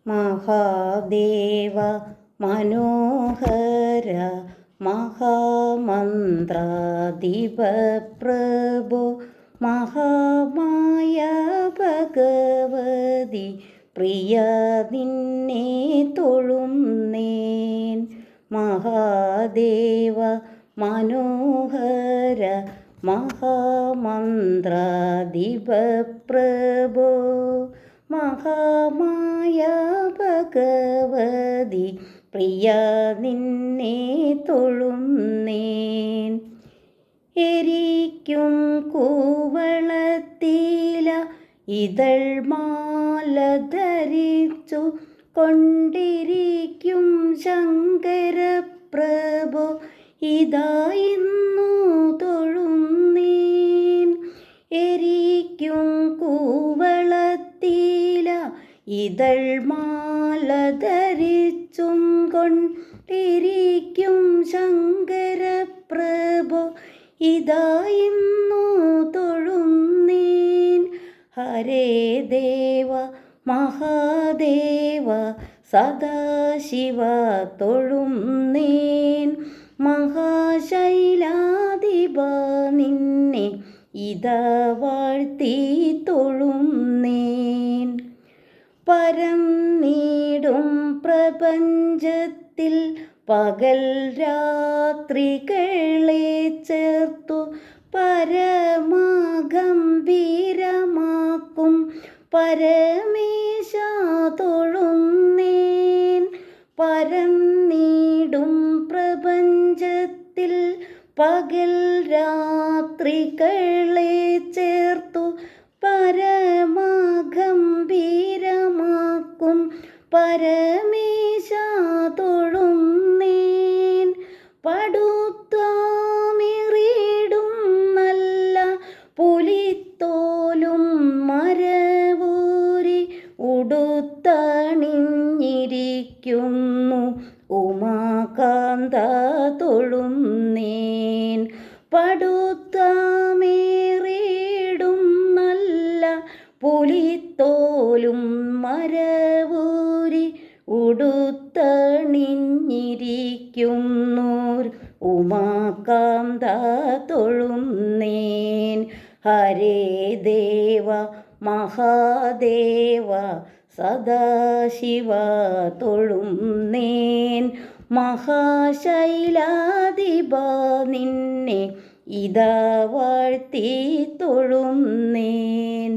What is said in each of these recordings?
മഹാദേവ മനോഹര മഹാമന്ത്രാധിപപ്രഭോ മഹാമായ ഭഗവതി പ്രിയ നിന്നെ തൊഴുന്നേൻ. മഹാദേവ മനോഹര മഹാമന്ത്രാധിപപ്രഭോ മഹാമായ ഭഗവതി പ്രിയ നിന്നെ തൊഴുന്നേൻ. എരിക്കും കൂവളത്തില ഇതൾ മാല ധരിച്ചു കൊണ്ടിരിക്കും ശങ്കരപ്രഭോ ഇതായിന്നു തൊഴുന്നേൻ. എരിക്കും കൂവളത്തില ഇതൾ മാല ധരിച്ചും കൊണ്ടിരിക്കും ശങ്കരപ്രഭോ ഇതായിന്നു തൊഴുന്നേൻ. ഹരേ ദേവ മഹാദേവ സദാശിവ തൊഴുന്നേൻ. മഹാശൈലാധിപ നിന്നെ ഇതാ വാഴ്ത്തി തൊഴുന്നേൻ. പരന്നീടും പ്രപഞ്ചത്തിൽ പകൽ രാത്രികളെ ചേർത്തു പരമഗംഭീരമാക്കും പരമേശ തൊഴുന്നേൻ. പരന്നീടും പ്രപഞ്ചത്തിൽ പകൽ രാത്രികളെ ചേർത്തു പരമഗംഭീരമാക്കും പരമേശ തൊഴുന്നേൻ. പടുത്താമിറിടും നല്ല പുലിത്തോലും മരവൂരി ഉടുത്തണിഞ്ഞിരിക്കുന്നു ഉമാകാന്ത തൊഴുന്നേൻ. പടുത്താമേറിടും നല്ല പുലിത്തോലും മരവൂരി ഉടുത്തണിഞ്ഞിരിക്കുന്നു ഉമാകാന്ത തൊഴുന്നേൻ. ഹരേ ദേവ മഹാദേവ സദാശിവ തൊഴുന്നേൻ. മഹാശൈലാധിപ നിന്നെ ഇതാ വാഴ്ത്തി തൊഴുന്നേൻ.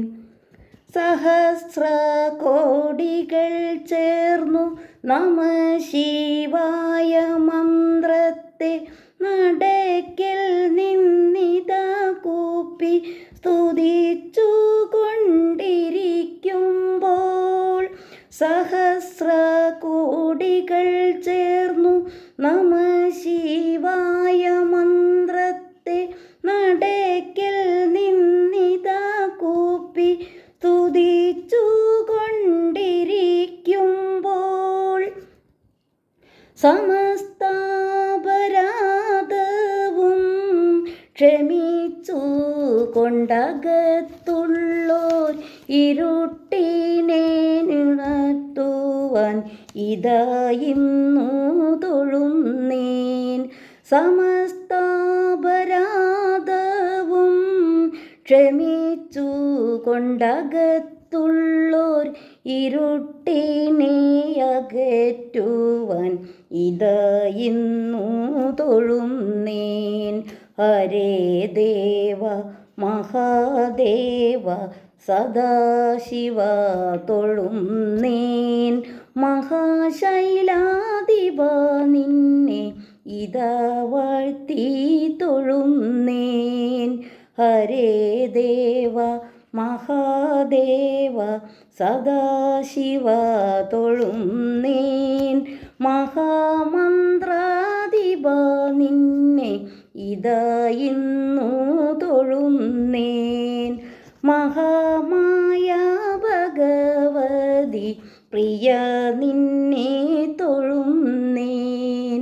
സഹസ്രകോടികൾ ചേർന്നു നമഃശിവായ മന്ത്രത്തെ നടയ്ക്കൽ നിന്നിതാ കൂപ്പി സ്തുതിച്ചു കൊണ്ടിരിക്കുമ്പോൾ. സഹസ്രകോടികൾ ചേർന്നു നമഃശിവായ മന്ത്രത്തെ നടയ്ക്കൽ നിന്നിതാ കൂപ്പി സ്തുതിച്ചു കൊണ്ടിരിക്കുമ്പോൾ. സമസ്താപരാധവും ക്ഷമിച്ചു കൊണ്ടകത്തുള്ളോർ ഇരുട്ടിനെ ഉണർത്തുവാൻ ഇതായിന്നു തൊഴുന്നേൻ. സമസ്താപരാധവും ക്ഷമിച്ചു കൊണ്ടകത്തുള്ളോർ ഇരുട്ടിനെ അകറ്റുവാൻ ഇതായിന്നു തൊഴുന്നേൻ. ഹരേ ദേവ മഹാദേവ സദാശിവ തൊഴുന്നേൻ. മഹാശൈലാധിപ നിന്നെ ഇതാ വാഴ്ത്തി തൊഴുന്നേൻ. ഹരേ ദേവ മഹാദേവ സദാശിവ തൊഴുന്നേൻ. മഹാമന്ത്രാധിപ നിന്നെ ഇതാ ഇന്നു തൊഴുന്നേൻ. മഹാമായ ഭഗവതി പ്രിയ നിന്നെ തൊഴുന്നേൻ.